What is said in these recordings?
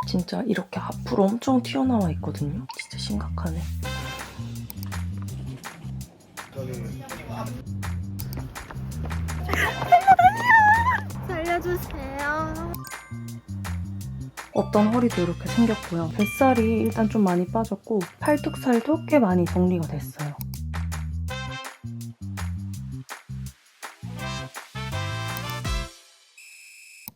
진짜 이렇게 앞으로 엄청 튀어나와 있거든요. 진짜 심각하네. 살려주세요. 어떤 허리도 이렇게 생겼고요. 뱃살이 일단 좀 많이 빠졌고 팔뚝살도 꽤 많이 정리가 됐어요.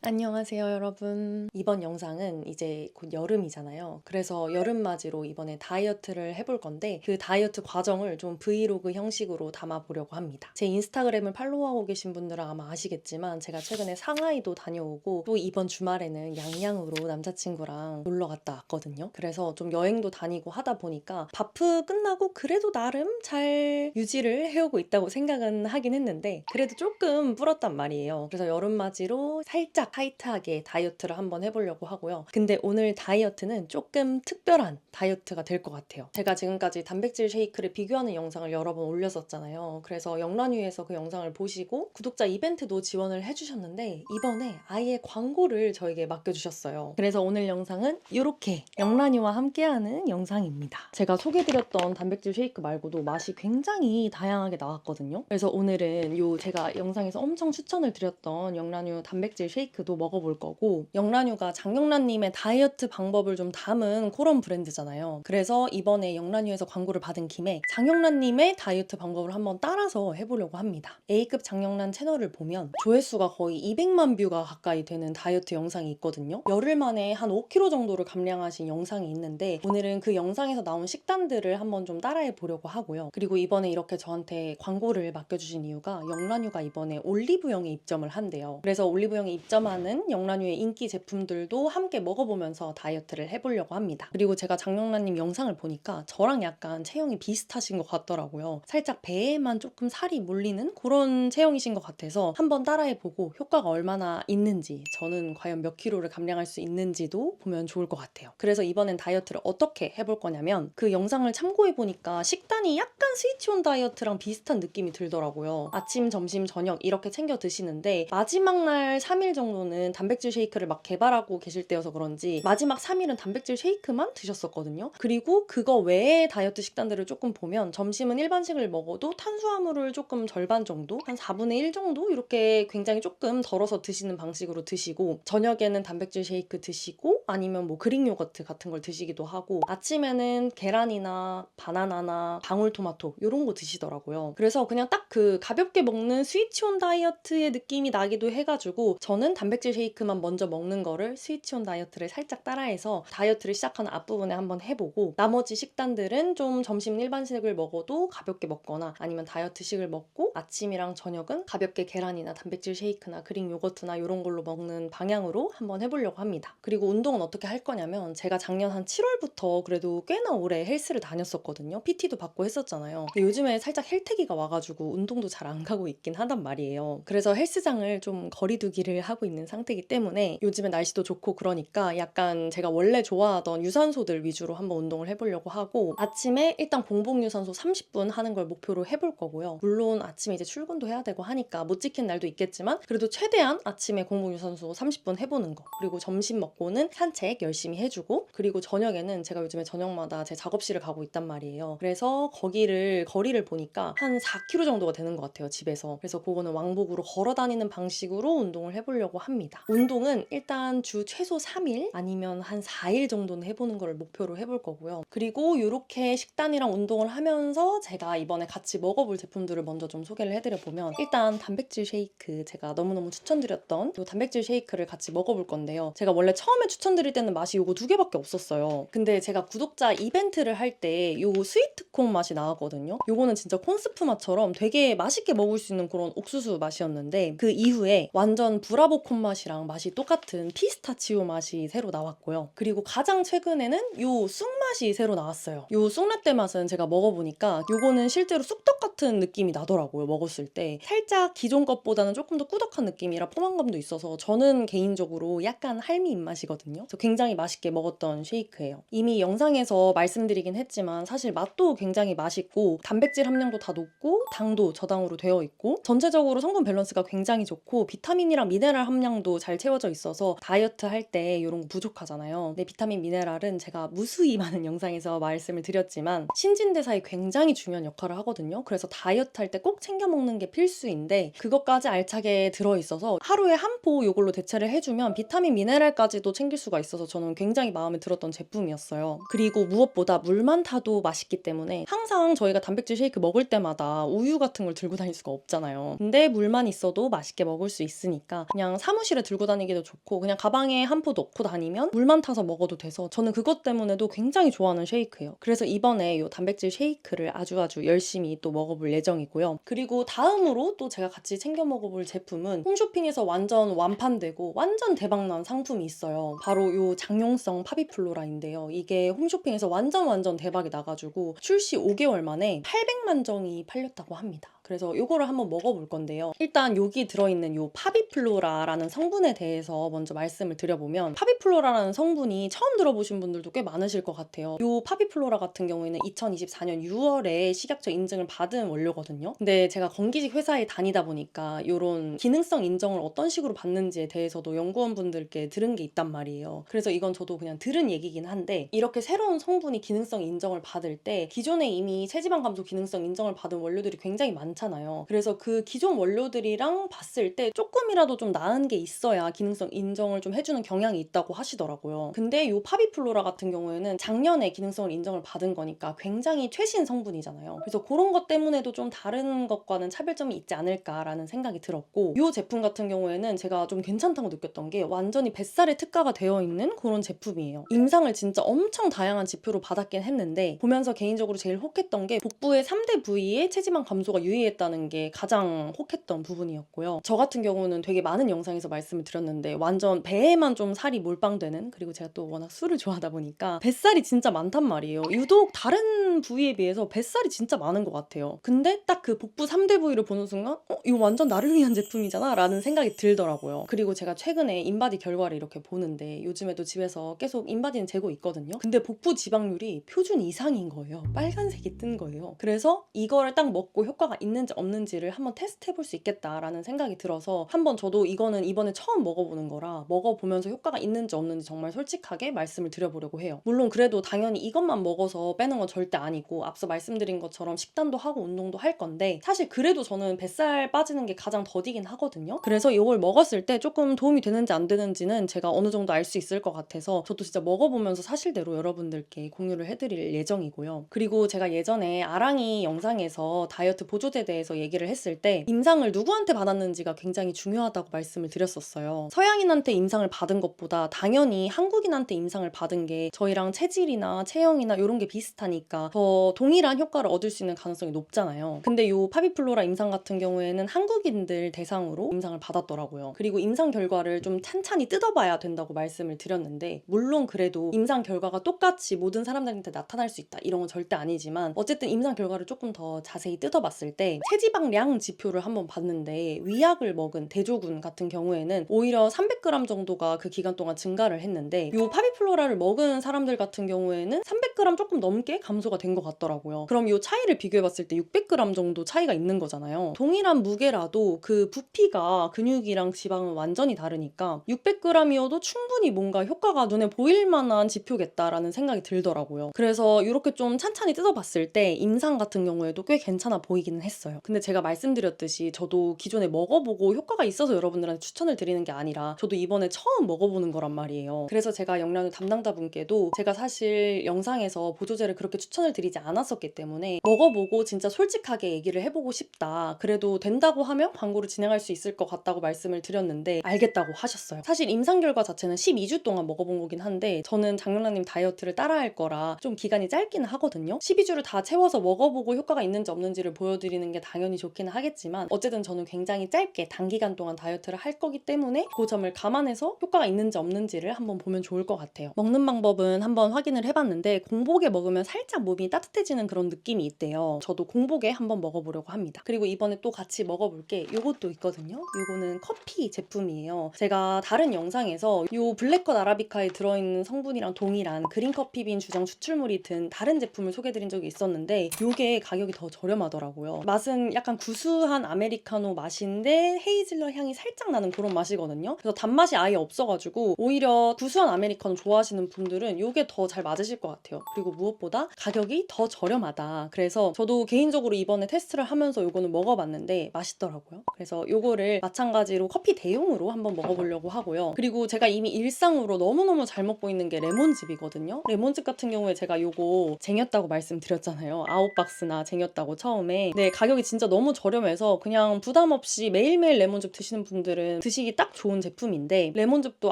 안녕하세요 여러분. 이번 영상은 이제 곧 여름이잖아요. 그래서 여름맞이로 이번에 다이어트를 해볼 건데 그 다이어트 과정을 좀 브이로그 형식으로 담아보려고 합니다. 제 인스타그램을 팔로우하고 계신 분들은 아마 아시겠지만 제가 최근에 상하이도 다녀오고 또 이번 주말에는 양양으로 남자친구랑 놀러 갔다 왔거든요. 그래서 좀 여행도 다니고 하다 보니까 바프 끝나고 그래도 나름 잘 유지를 해오고 있다고 생각은 하긴 했는데 그래도 조금 불었단 말이에요. 그래서 여름맞이로 살짝 타이트하게 다이어트를 한번 해보려고 하고요. 근데 오늘 다이어트는 조금 특별한 다이어트가 될 것 같아요. 제가 지금까지 단백질 쉐이크를 비교하는 영상을 여러 번 올렸었잖아요. 그래서 영란위에서 그 영상을 보시고 구독자 이벤트도 지원을 해주셨는데 이번에 아예 광고를 저에게 맡겨주셨어요. 그래서 오늘 영상은 이렇게 영란위와 함께하는 영상입니다. 제가 소개드렸던 단백질 쉐이크 말고도 맛이 굉장히 다양하게 나왔거든요. 그래서 오늘은 제가 영상에서 엄청 추천을 드렸던 영란유 단백질 쉐이크도 먹어볼 거고, 영란유가 장영란님의 다이어트 방법을 좀 담은 그런 브랜드잖아요. 그래서 이번에 영란유에서 광고를 받은 김에 장영란님의 다이어트 방법을 한번 따라서 해보려고 합니다. A급 장영란 채널을 보면 조회수가 거의 200만 뷰가 가까이 되는 다이어트 영상이 있거든요. 열흘 만에 한 5kg 정도를 감량하신 영상이 있는데 오늘은 그 영상에서 나온 식단들을 한번 좀 따라해 보려고 하고요. 그리고 이번에 이렇게 저한테 광고를 맡겨주신 이유가 영란유가 이번에 올리브영에 입점을 한대요. 그래서 올리브영에 입점하는 영란유의 인기 제품들도 함께 먹어보면서 다이어트를 해보려고 합니다. 그리고 제가 장영란님 영상을 보니까 저랑 약간 체형이 비슷하신 것 같더라고요. 살짝 배에만 조금 살이 몰리는 그런 체형이신 것 같아서 한번 따라해보고 효과가 얼마나 있는지, 저는 과연 몇 킬로를 감량할 수 있는지도 보면 좋을 것 같아요. 그래서 이번엔 다이어트를 어떻게 해볼 거냐면 그 영상을 참고해보니까 식단이 약간 스위치온 다이어트랑 비슷한 느낌이 들더라고요. 아침, 점심, 저녁 이렇게 챙겨 드시는데 마지막 날 3일 정도는 단백질 쉐이크를 막 개발하고 계실 때여서 그런지 마지막 3일은 단백질 쉐이크만 드셨었거든요. 그리고 그거 외에 다이어트 식단들을 조금 보면 점심은 일반식을 먹어도 탄수화물을 조금 절반 정도, 한 4분의 1 정도 이렇게 굉장히 조금 덜어서 드시는 방식으로 드시고, 저녁에는 단백질 쉐이크 드시고 아니면 뭐 그릭 요거트 같은 걸 드시기도 하고, 아침에는 계란이나 바나나나 방울토마토 이런 거 드시더라고요. 그래서 그냥 딱 그 가볍게 먹는 스위치온 다이어트의 느낌이 나기도 해가지고 저는 단백질 쉐이크만 먼저 먹는 거를 스위치온 다이어트를 살짝 따라해서 다이어트를 시작하는 앞부분에 한번 해보고, 나머지 식단들은 좀 점심 일반식을 먹어도 가볍게 먹거나 아니면 다이어트식을 먹고 아침이랑 저녁은 가볍게 계란이나 단백질 쉐이크나 그릭 요거트나 이런 걸로 먹는 방향으로 한번 해보려고 합니다. 그리고 운동은 어떻게 할 거냐면 제가 작년 한 7월부터 그래도 꽤나 오래 헬스를 다녔었거든요. PT도 받고 했었잖아요. 근데 요즘에 살짝 헬태기가 와가지고 운동도 잘 안 가고 있긴 하단 말이에요. 그래서 헬스장을 좀 거리두기를 하고 있는 상태이기 때문에 요즘에 날씨도 좋고 그러니까 약간 제가 원래 좋아하던 유산소들 위주로 한번 운동을 해보려고 하고, 아침에 일단 봉봉 유산소 30분 하는 걸 목표로 해볼 거고요. 물론 아침에 이제 출근도 해야 되고 하니까 못 지킨 날도 있겠지만 그래도 최대한 아침에 공복 유산소 30분 해보는 거, 그리고 점심 먹고는 산책 열심히 해주고, 그리고 저녁에는 제가 요즘에 저녁마다 제 작업실을 가고 있단 말이에요. 그래서 거리를 보니까 한 4km 정도가 되는 것 같아요, 집에서. 그래서 그거는 왕복으로 걸어 다니는 방식으로 운동을 해보려고 합니다. 운동은 일단 주 최소 3일 아니면 한 4일 정도는 해보는 걸 목표로 해볼 거고요. 그리고 이렇게 식단이랑 운동을 하면서 제가 이번에 같이 먹어볼 제품들을 먼저 좀 소개를 해드려보면, 일단 단백질 쉐이크, 제가 너무너무 추천드렸던 이 단백질 쉐이크를 같이 먹어볼 건데요. 제가 원래 처음에 추천드릴 때는 맛이 요거 2개밖에 없었어요. 근데 제가 구독자 이벤트를 할 때 요 스위트콘 맛이 나왔거든요. 요거는 진짜 콘스프 맛처럼 되게 맛있게 먹을 수 있는 그런 옥수수 맛이었는데, 그 이후에 완전 브라보콘 맛이랑 맛이 똑같은 피스타치오 맛이 새로 나왔고요. 그리고 가장 최근에는 요 쑥맛이 새로 나왔어요. 요 쑥라떼 맛은 제가 먹어보니까 요거는 실제로 쑥떡 같은 느낌이 나더라고요. 먹었을 때 살짝 기존 것보다는 조금 더 꾸덕한 느낌이라 포만감도 있어서 저는 개인적으로 약간 할미 입맛이거든요. 그래서 굉장히 맛있게 먹었던 쉐이크예요. 이미 영상에서 말씀드리긴 했지만 사실 맛도 굉장히 맛있고 단백질 함량도 다 높고 당도 저당으로 되어 있고 전체적으로 성분 밸런스가 굉장히 좋고 비타민이랑 미네랄 함량도 잘 채워져 있어서 다이어트 할 때 이런 거 부족하잖아요. 근데 비타민 미네랄은 제가 무수히 많은 영상에서 말씀을 드렸지만 신진대사에 굉장히 중요한 역할을 하거든요. 그래서 다이어트 할 때 꼭 챙겨 먹는 게 필수인데 그것까지 알차게 들어있어서 하루에 한 포 이걸로 대체를 해주면 비타민 미네랄까지도 챙길 수가 있어서 저는 굉장히 마음에 들었던 제품이었어요. 그리고 무엇보다 물만 타도 맛있기 때문에 항상 저희가 단백질 쉐이크 먹을 때마다 우유 같은 걸 들고 다닐 수가 없잖아요. 근데 물만 있어도 맛있게 먹을 수 있으니까 그냥 사무실에 들고 다니기도 좋고 그냥 가방에 한 포 넣고 다니면 물만 타서 먹어도 돼서 저는 그것 때문에도 굉장히 좋아하는 쉐이크예요. 그래서 이번에 이 단백질 쉐이크를 아주 열심히 또 먹어볼 예정이고요. 그리고 다음으로 또 제가 같이 챙겨 먹어볼 제품은 홈쇼핑에서 완전 완판되고 완전 대박난 상품이 있어요. 바로 이 장용성 파비플로라인데요. 이게 홈쇼핑에서 완전 대박이 나가지고 출시 5개월 만에 800만 정이 팔렸다고 합니다. 그래서 이거를 한번 먹어볼 건데요. 일단 여기 들어있는 이 파비플로라라는 성분에 대해서 먼저 말씀을 드려보면 파비플로라라는 성분이 처음 들어보신 분들도 꽤 많으실 것 같아요. 이 파비플로라 같은 경우에는 2024년 6월에 식약처 인증을 받은 원료거든요. 근데 제가 건기직 회사에 다니다 보니까 이런 기능성 인정을 어떤 식으로 받는지에 대해서도 연구원분들께 들은 게 있단 말이에요. 그래서 이건 저도 그냥 들은 얘기긴 한데 이렇게 새로운 성분이 기능성 인정을 받을 때 기존에 이미 체지방 감소 기능성 인정을 받은 원료들이 굉장히 많잖아요. 그래서 그 기존 원료들이랑 봤을 때 조금이라도 좀 나은 게 있어야 기능성 인정을 좀 해주는 경향이 있다고 하시더라고요. 근데 이 파비플로라 같은 경우에는 작년에 기능성을 인정을 받은 거니까 굉장히 최신 성분이잖아요. 그래서 그런 것 때문에도 좀 다른 것과는 차별점이 있지 않을까라는 생각이 들었고 이 제품 같은 경우에는 제가 좀 괜찮다고 느꼈던 게 완전히 뱃살에 특화가 되어 있는 그런 제품이에요. 임상을 진짜 엄청 다양한 지표로 받았긴 했는데 보면서 개인적으로 제일 혹했던 게 복부의 3대 부위에 체지방 감소가 유의했다는 게 가장 혹했던 부분이었고요. 저 같은 경우는 되게 많은 영상에서 말씀을 드렸는데 완전 배에만 좀 살이 몰빵되는, 그리고 제가 또 워낙 술을 좋아하다 보니까 뱃살이 진짜 많단 말이에요. 유독 다른 부위에 비해서 뱃살이 진짜 많은 것 같아요. 근데 딱 그 복부 3대 부위를 보는 순간 이거 완전 나를 위한 제품이잖아 라는 생각이 들더라고요. 그리고 제가 최근에 인바디 결과를 이렇게 보는데 요즘에도 집에서 계속 인바디는 재고 있거든요. 근데 복부 지방률이 표준 이상인 거예요. 빨간색이 뜬 거예요. 그래서 이거를 딱 먹고 효과가 있는지 없는지를 한번 테스트 해볼 수 있겠다라는 생각이 들어서 한번 저도 이거는 이번에 처음 먹어보는 거라 먹어보면서 효과가 있는지 없는지 정말 솔직하게 말씀을 드려보려고 해요. 물론 그래도 당연히 이것만 먹어서 빼는 건 절대 아니고 앞서 말씀드린 것처럼 식단도 하고 운동도 할 건데 사실 그래도 저는 뱃살 빠지는 게 가장 더디긴 하거든요. 그래서 이걸 먹었을 때 조금 도움이 되는지 안 되는지는 제가 어느 정도 알 수 있을 것 같아서 저도 진짜 먹어보면서 사실대로 여러분들께 공유를 해드릴 예정이고요. 그리고 제가 예전에 아랑이 영상에서 다이어트 보조제에 대해서 얘기를 했을 때 임상을 누구한테 받았는지가 굉장히 중요하다고 말씀을 드렸었어요. 서양인한테 임상을 받은 것보다 당연히 한국인한테 임상을 받은 게 저희랑 체질이나 체형이나 이런 게 비슷하니까 더 동일한 효과를 얻을 수 있는 가능성이 높잖아요. 근데 이 파비플로라 임상 같은 경우에는 한국인들 대상으로 임상을 받았더라고요. 그리고 임상 결과를 좀 찬찬히 뜯어봐야 된다고 말씀을 드렸는데 물론 그래도 임상 결과가 똑같이 모든 사람들한테 나타날 수 있다 이런 건 절대 아니지만 어쨌든 임상 결과를 조금 더 자세히 뜯어봤을 때 체지방량 지표를 한번 봤는데 위약을 먹은 대조군 같은 경우에는 오히려 300g 정도가 그 기간 동안 증가를 했는데 이 파비플로라를 먹은 사람들 같은 경우에는 300g 조금 넘게 감소가 된 것 같더라고요. 그럼 이 차이를 비교해봤을 때 600g 정도 차이가 있는 거잖아요. 동일한 무게라도 그 부피가 근육이랑 지방은 완전히 다르니까 600g이어도 충분히 뭔가 효과가 눈에 보일 만한 지표겠다라는 생각이 들더라고요. 그래서 이렇게 좀 찬찬히 뜯어봤을 때 임상 같은 경우에도 꽤 괜찮아 보이기는 했어요. 근데 제가 말씀드렸듯이 저도 기존에 먹어보고 효과가 있어서 여러분들한테 추천을 드리는 게 아니라 저도 이번에 처음 먹어보는 거란 말이에요. 그래서 제가 영양류 담당자분께도 제가 사실 영상에서 보조제를 그렇게 추천을 드리지 않았었기 때문에 먹어보고 진짜 솔직하게 얘기를 해보고 싶다. 그래도 된다고 하면 광고를 진행할 수 있을 것 같다고 말씀을 드렸는데 알겠다고 하셨어요. 사실 임상 결과 자체는 12주 동안 먹어본 거긴 한데 저는 장영란님 다이어트를 따라할 거라 좀 기간이 짧기는 하거든요. 12주를 다 채워서 먹어보고 효과가 있는지 없는지를 보여드리는 있는 게 당연히 좋기는 하겠지만 어쨌든 저는 굉장히 짧게 단기간 동안 다이어트를 할 거기 때문에 그 점을 감안해서 효과가 있는지 없는지를 한번 보면 좋을 것 같아요. 먹는 방법은 한번 확인을 해봤는데 공복에 먹으면 살짝 몸이 따뜻해지는 그런 느낌이 있대요. 저도 공복에 한번 먹어보려고 합니다. 그리고 이번에 또 같이 먹어볼 게 이것도 있거든요. 이거는 커피 제품이에요. 제가 다른 영상에서 이 블랙컷 아라비카에 들어있는 성분이랑 동일한 그린커피빈 주정 추출물이 든 다른 제품을 소개해드린 적이 있었는데 이게 가격이 더 저렴하더라고요. 맛은 약간 구수한 아메리카노 맛인데 헤이즐넛 향이 살짝 나는 그런 맛이거든요. 그래서 단맛이 아예 없어가지고 오히려 구수한 아메리카노 좋아하시는 분들은 이게 더 잘 맞으실 것 같아요. 그리고 무엇보다 가격이 더 저렴하다. 그래서 저도 개인적으로 이번에 테스트를 하면서 이거는 먹어봤는데 맛있더라고요. 그래서 이거를 마찬가지로 커피 대용으로 한번 먹어보려고 하고요. 그리고 제가 이미 일상으로 너무너무 잘 먹고 있는 게 레몬즙이거든요. 레몬즙 같은 경우에 제가 이거 쟁였다고 말씀드렸잖아요. 9박스나 쟁였다고 처음에. 네, 가격이 진짜 너무 저렴해서 그냥 부담 없이 매일매일 레몬즙 드시는 분들은 드시기 딱 좋은 제품인데 레몬즙도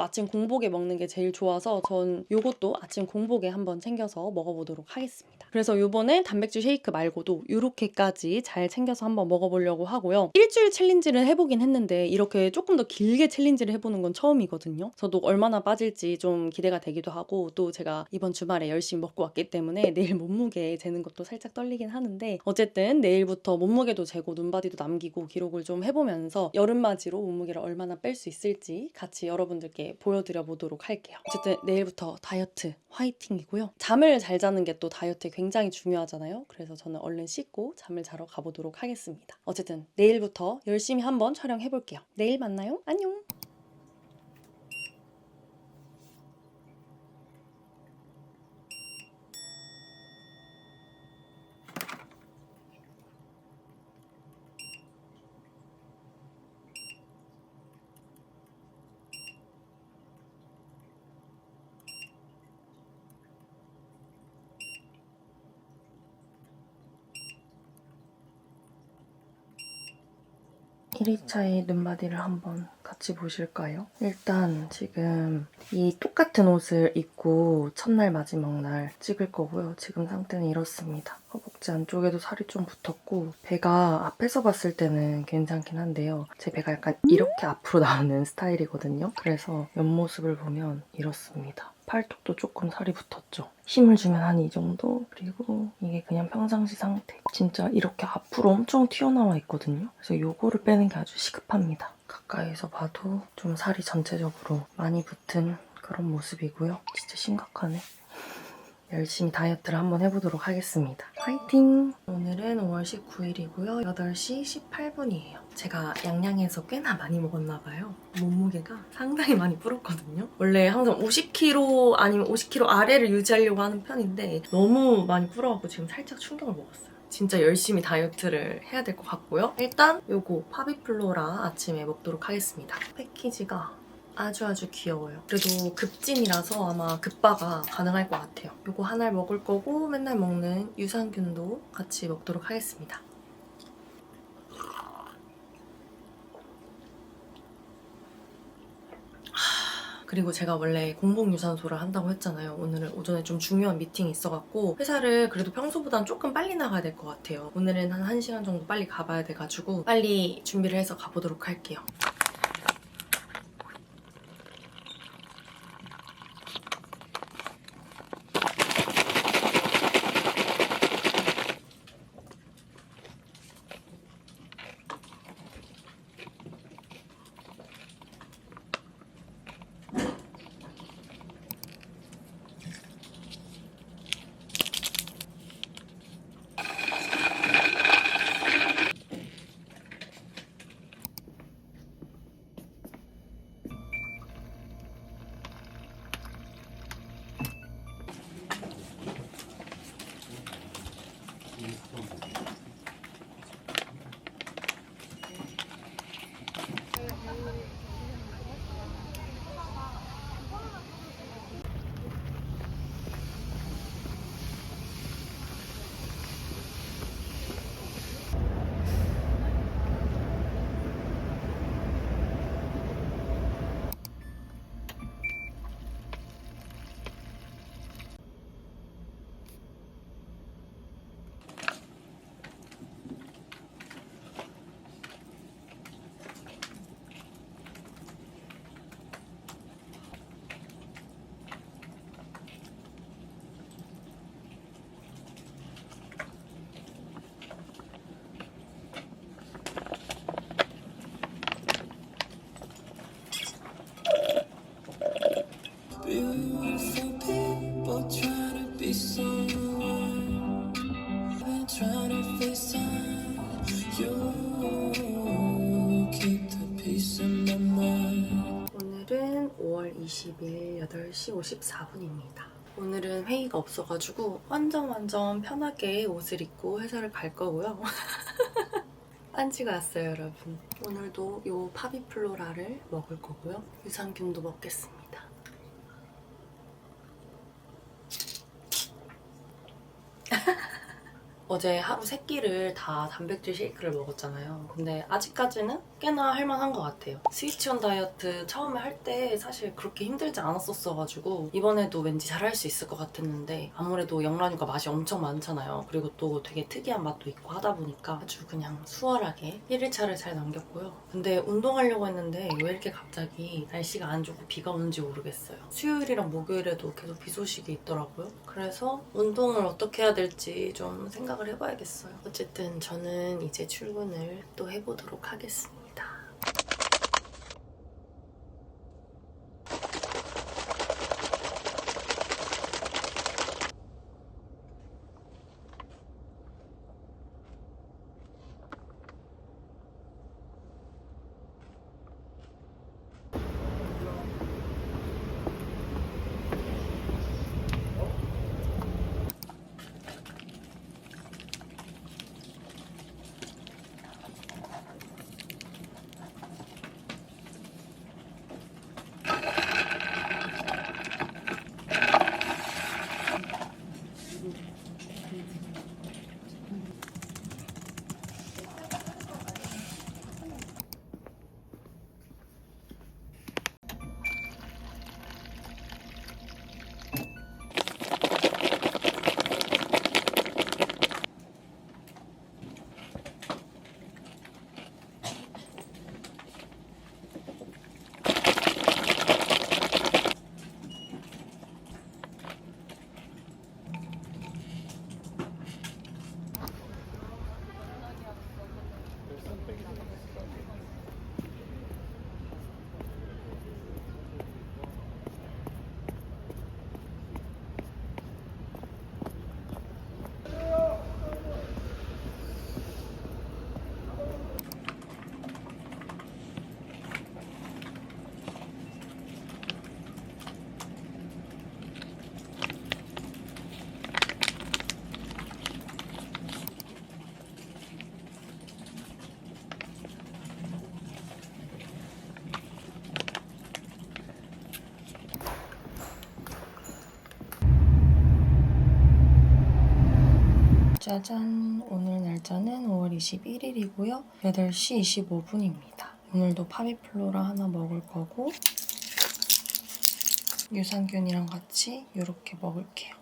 아침 공복에 먹는 게 제일 좋아서 전 이것도 아침 공복에 한번 챙겨서 먹어보도록 하겠습니다. 그래서 이번에 단백질 쉐이크 말고도 이렇게까지 잘 챙겨서 한번 먹어보려고 하고요. 일주일 챌린지를 해보긴 했는데 이렇게 조금 더 길게 챌린지를 해보는 건 처음이거든요. 저도 얼마나 빠질지 좀 기대가 되기도 하고 또 제가 이번 주말에 열심히 먹고 왔기 때문에 내일 몸무게 재는 것도 살짝 떨리긴 하는데 어쨌든 내일부터 몸무게도 재고 눈바디도 남기고 기록을 좀 해보면서 여름맞이로 몸무게를 얼마나 뺄 수 있을지 같이 여러분들께 보여드려 보도록 할게요. 어쨌든 내일부터 다이어트 화이팅이고요. 잠을 잘 자는 게 또 다이어트에 굉장히 중요하잖아요. 그래서 저는 얼른 씻고 잠을 자러 가보도록 하겠습니다. 어쨌든 내일부터 열심히 한번 촬영해볼게요. 내일 만나요. 안녕. (1회차의) 눈바디를 한번 같이 보실까요? 일단 지금 이 똑같은 옷을 입고 첫날 마지막 날 찍을 거고요. 지금 상태는 이렇습니다. 허벅지 안쪽에도 살이 좀 붙었고 배가 앞에서 봤을 때는 괜찮긴 한데요. 제 배가 약간 이렇게 앞으로 나오는 스타일이거든요. 그래서 옆모습을 보면 이렇습니다. 팔뚝도 조금 살이 붙었죠. 힘을 주면 한 이 정도? 그리고 이게 그냥 평상시 상태. 진짜 이렇게 앞으로 엄청 튀어나와 있거든요. 그래서 요거를 빼는 게 아주 시급합니다. 가까이서 봐도 좀 살이 전체적으로 많이 붙은 그런 모습이고요. 진짜 심각하네. 열심히 다이어트를 한번 해보도록 하겠습니다. 화이팅! 오늘은 5월 19일이고요. 8시 18분이에요. 제가 양양에서 꽤나 많이 먹었나 봐요. 몸무게가 상당히 많이 불었거든요. 원래 항상 50kg 아니면 50kg 아래를 유지하려고 하는 편인데 너무 많이 불어갖고 지금 살짝 충격을 먹었어요. 진짜 열심히 다이어트를 해야 될 것 같고요. 일단 요거 파비플로라 아침에 먹도록 하겠습니다. 패키지가 아주 귀여워요. 그래도 급진이라서 아마 급바가 가능할 것 같아요. 요거 하나를 먹을 거고 맨날 먹는 유산균도 같이 먹도록 하겠습니다. 그리고 제가 원래 공복 유산소를 한다고 했잖아요. 오늘은 오전에 좀 중요한 미팅이 있어갖고 회사를 그래도 평소보단 조금 빨리 나가야 될 것 같아요. 오늘은 한 1시간 정도 빨리 가봐야 돼가지고 빨리 준비를 해서 가보도록 할게요. be someone. I've been trying to FaceTime you. Keep the peace in my mind. 오늘은 5월 20일 8시 54분입니다. 오늘은 회의가 없어가지고 완전 편하게 옷을 입고 회사를 갈 거고요. 안지가 왔어요, 여러분. 오늘도 요 파비플로라를 먹을 거고요. 유산균도 먹겠습니다. 어제 하루 3끼를 다 단백질 쉐이크를 먹었잖아요. 근데 아직까지는 꽤나 할만한 것 같아요. 스위치온 다이어트 처음에 할 때 사실 그렇게 힘들지 않았었어가지고 이번에도 왠지 잘할 수 있을 것 같았는데 아무래도 영란유가 맛이 엄청 많잖아요. 그리고 또 되게 특이한 맛도 있고 하다 보니까 아주 그냥 수월하게 1일차를 잘 남겼고요. 근데 운동하려고 했는데 왜 이렇게 갑자기 날씨가 안 좋고 비가 오는지 모르겠어요. 수요일이랑 목요일에도 계속 비 소식이 있더라고요. 그래서 운동을 어떻게 해야 될지 좀 생각을 해봐야겠어요. 어쨌든 저는 이제 출근을 또 해보도록 하겠습니다. 짜잔! 오늘 날짜는 5월 21일이고요. 8시 25분입니다. 오늘도 파비플로라 하나 먹을 거고 유산균이랑 같이 이렇게 먹을게요.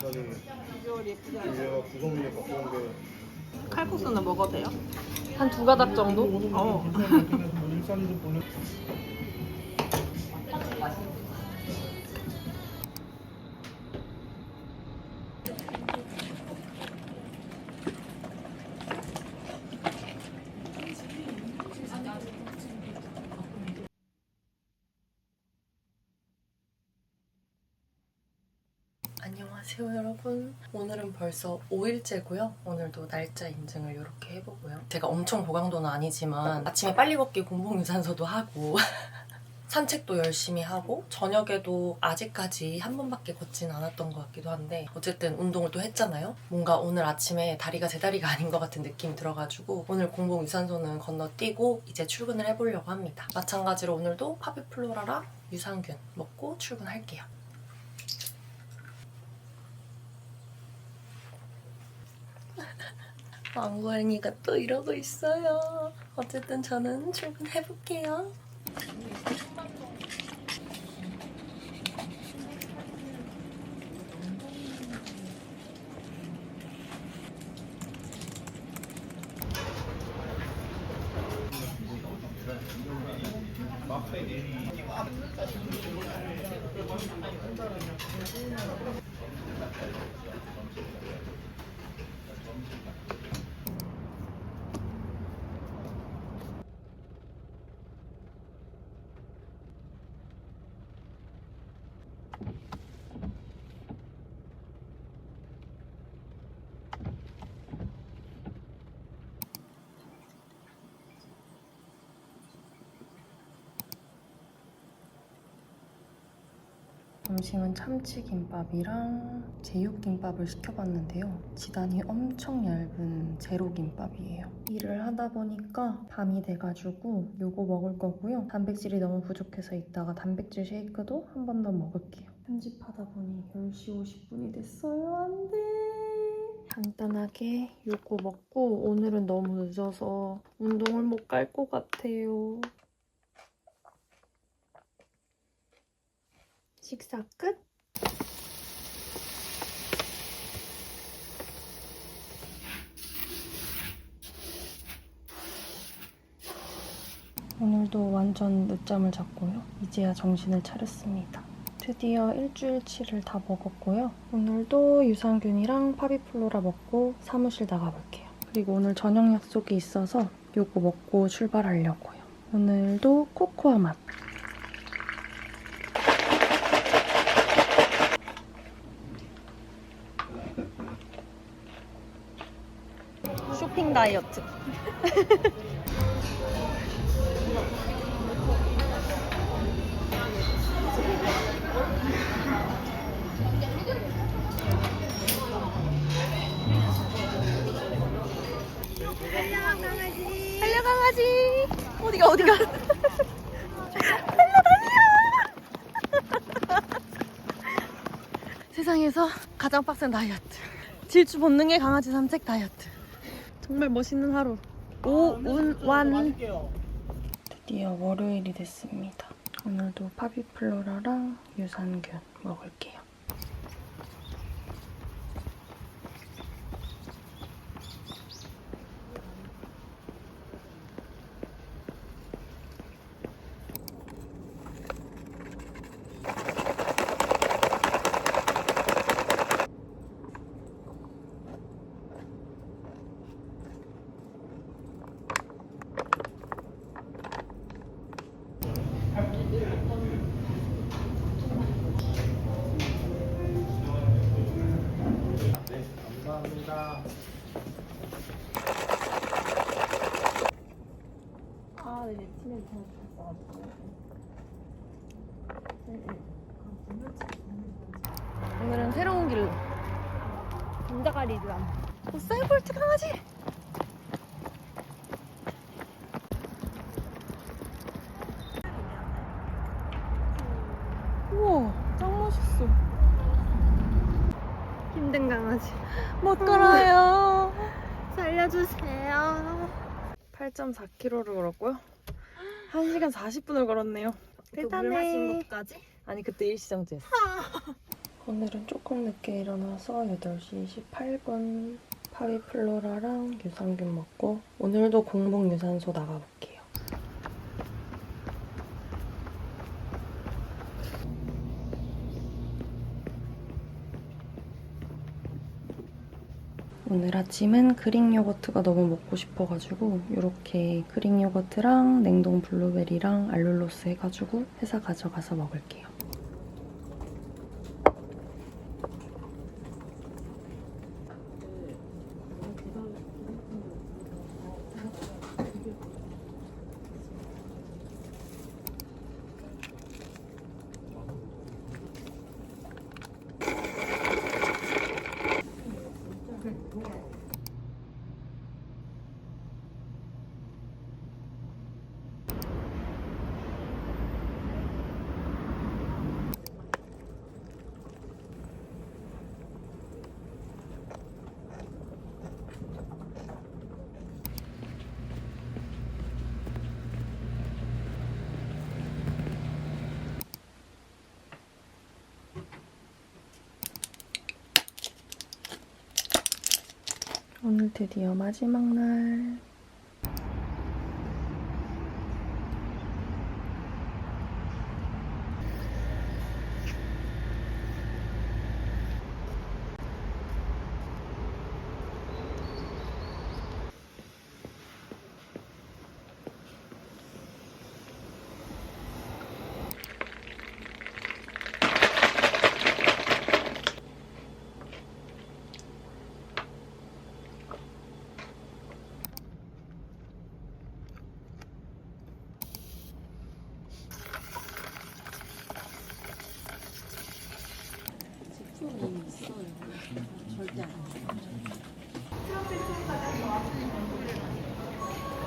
나는 얘가 구성민이 바꾸는 게 칼국수는 먹어도 돼요? 한 2가닥 정도? 어. 안녕하세요 여러분. 오늘은 벌써 5일째고요. 오늘도 날짜 인증을 이렇게 해보고요. 제가 엄청 고강도는 아니지만 아침에 빨리 걷기 공복유산소도 하고 산책도 열심히 하고 저녁에도 아직까지 한 번밖에 걷진 않았던 것 같기도 한데 어쨌든 운동을 또 했잖아요. 뭔가 오늘 아침에 다리가 제 다리가 아닌 것 같은 느낌이 들어가지고 오늘 공복유산소는 건너뛰고 이제 출근을 해보려고 합니다. 마찬가지로 오늘도 파비플로라랑 유산균 먹고 출근할게요. 왕고양이가 또 이러고 있어요. 어쨌든 저는 출근해볼게요. 점심은 참치김밥이랑 제육김밥을 시켜봤는데요. 지단이 엄청 얇은 제로김밥이에요. 일을 하다 보니까 밤이 돼가지고 요거 먹을 거고요. 단백질이 너무 부족해서 이따가 단백질 쉐이크도 한 번 더 먹을게요. 편집하다 보니 10시 50분이 됐어요. 안 돼! 간단하게 요거 먹고 오늘은 너무 늦어서 운동을 못 갈 것 같아요. 식사 끝? 오늘도 완전 늦잠을 잤고요. 이제야 정신을 차렸습니다. 드디어 일주일치를 다 먹었고요. 오늘도 유산균이랑 파비플로라 먹고 사무실 나가볼게요. 그리고 오늘 저녁 약속이 있어서 요거 먹고 출발하려고요. 오늘도 코코아 맛. 쇼핑 다이어트. 달려강아지. 어디가 세상에서 가장 빡센 다이어트. 질주 본능의 강아지 산책 다이어트. 정말 멋있는 하루. 오운완. 드디어 월요일이 됐습니다. 오늘도 파비플로라랑 유산균 먹을게요. 감사합니다. 아, 네, 팀에 있어가지고. 오늘은 새로운 길로. 감자가리도 사이볼트 강아지! 우와, 짱 멋있어. 힘든 강아지. 못 걸어요. 살려주세요. 8.4km를 걸었고요. 1시간 40분을 걸었네요. 물 마신 곳까지? 아니, 그때 일시정지했어. 오늘은 조금 늦게 일어나서 8시 28분 파비플로라랑 유산균 먹고 오늘도 공복 유산소 나가볼게요. 오늘 아침은 그릭 요거트가 너무 먹고 싶어가지고 이렇게 그릭 요거트랑 냉동 블루베리랑 알룰로스 해가지고 회사 가져가서 먹을게요. 오늘 드디어 마지막 날.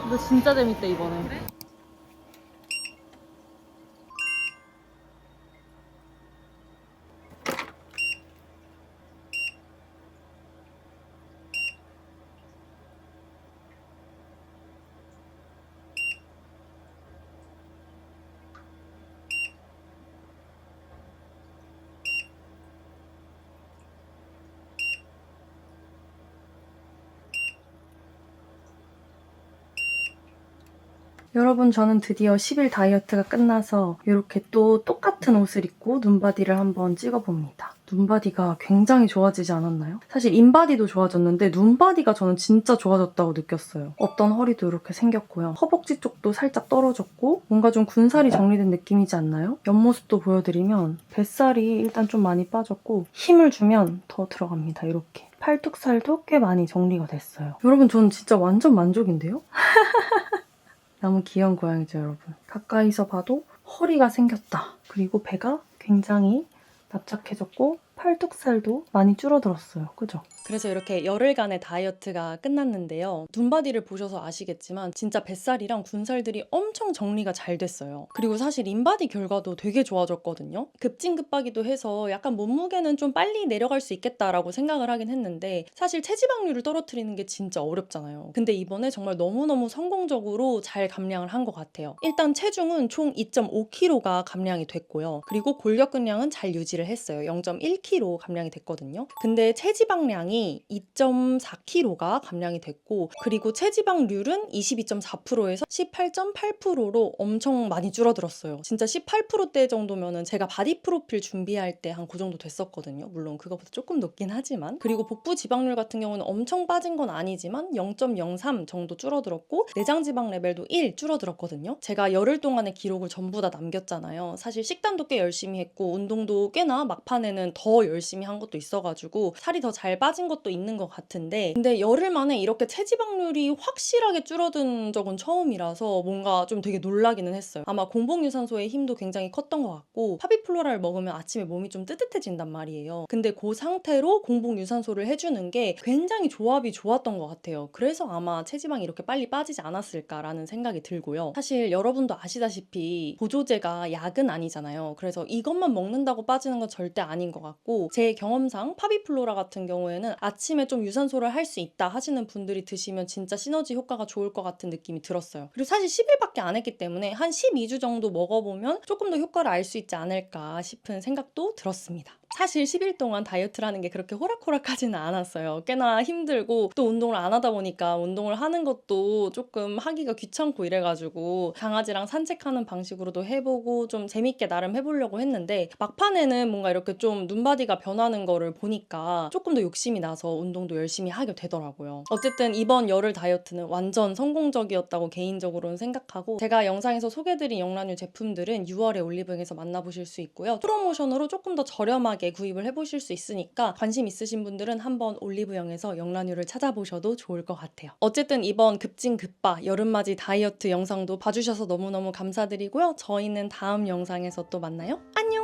이거 진짜 재밌다 이번에. 여러분, 저는 드디어 10일 다이어트가 끝나서 이렇게 또 똑같은 옷을 입고 눈바디를 한번 찍어봅니다. 눈바디가 굉장히 좋아지지 않았나요? 사실 인바디도 좋아졌는데 눈바디가 저는 진짜 좋아졌다고 느꼈어요. 없던 허리도 이렇게 생겼고요. 허벅지 쪽도 살짝 떨어졌고 뭔가 좀 군살이 정리된 느낌이지 않나요? 옆모습도 보여드리면 뱃살이 일단 좀 많이 빠졌고 힘을 주면 더 들어갑니다. 이렇게. 팔뚝살도 꽤 많이 정리가 됐어요. 여러분, 저는 진짜 완전 만족인데요? 너무 귀여운 고양이죠, 여러분. 가까이서 봐도 허리가 생겼다. 그리고 배가 굉장히 납작해졌고 팔뚝살도 많이 줄어들었어요. 그죠? 그래서 이렇게 열흘간의 다이어트가 끝났는데요. 눈바디를 보셔서 아시겠지만 진짜 뱃살이랑 군살들이 엄청 정리가 잘 됐어요. 그리고 사실 인바디 결과도 되게 좋아졌거든요. 급진급하기도 해서 약간 몸무게는 좀 빨리 내려갈 수 있겠다라고 생각을 하긴 했는데 사실 체지방률을 떨어뜨리는 게 진짜 어렵잖아요. 근데 이번에 정말 너무너무 성공적으로 잘 감량을 한 것 같아요. 일단 체중은 총 2.5kg가 감량이 됐고요. 그리고 골격근량은 잘 유지를 했어요. 0.1kg 감량이 됐거든요. 근데 체지방량이 2.4kg가 감량이 됐고 그리고 체지방률은 22.4%에서 18.8%로 엄청 많이 줄어들었어요. 진짜 18%대 정도면은 제가 바디 프로필 준비할 때 한 그 정도 됐었거든요. 물론 그거보다 조금 높긴 하지만. 그리고 복부 지방률 같은 경우는 엄청 빠진 건 아니지만 0.03 정도 줄어들었고 내장 지방 레벨도 1 줄어들었거든요. 제가 열흘 동안의 기록을 전부 다 남겼잖아요. 사실 식단도 꽤 열심히 했고 운동도 꽤나 막판에는 더 열심히 한 것도 있어가지고 살이 더 잘 빠진 것도 있는 것 같은데 근데 열흘 만에 이렇게 체지방률이 확실하게 줄어든 적은 처음이라서 뭔가 좀 되게 놀라기는 했어요. 아마 공복유산소의 힘도 굉장히 컸던 것 같고 파비플로라를 먹으면 아침에 몸이 좀 뜨뜻해진단 말이에요. 근데 그 상태로 공복유산소를 해주는 게 굉장히 조합이 좋았던 것 같아요. 그래서 아마 체지방이 이렇게 빨리 빠지지 않았을까라는 생각이 들고요. 사실 여러분도 아시다시피 보조제가 약은 아니잖아요. 그래서 이것만 먹는다고 빠지는 건 절대 아닌 것 같고 제 경험상 파비플로라 같은 경우에는 아침에 좀 유산소를 할 수 있다 하시는 분들이 드시면 진짜 시너지 효과가 좋을 것 같은 느낌이 들었어요. 그리고 사실 10일밖에 안 했기 때문에 한 12주 정도 먹어보면 조금 더 효과를 알 수 있지 않을까 싶은 생각도 들었습니다. 사실 10일 동안 다이어트를 하는 게 그렇게 호락호락하지는 않았어요. 꽤나 힘들고 또 운동을 안 하다 보니까 운동을 하는 것도 조금 하기가 귀찮고 이래가지고 강아지랑 산책하는 방식으로도 해보고 좀 재밌게 나름 해보려고 했는데 막판에는 뭔가 이렇게 좀 눈바디가 변하는 거를 보니까 조금 더 욕심이 나서 운동도 열심히 하게 되더라고요. 어쨌든 이번 열흘 다이어트는 완전 성공적이었다고 개인적으로는 생각하고 제가 영상에서 소개해드린 영란유 제품들은 6월에 올리브영에서 만나보실 수 있고요. 프로모션으로 조금 더 저렴하게 구입을 해보실 수 있으니까 관심 있으신 분들은 한번 올리브영에서 영란유를 찾아보셔도 좋을 것 같아요. 어쨌든 이번 급진급바 여름맞이 다이어트 영상도 봐주셔서 너무너무 감사드리고요. 저희는 다음 영상에서 또 만나요. 안녕!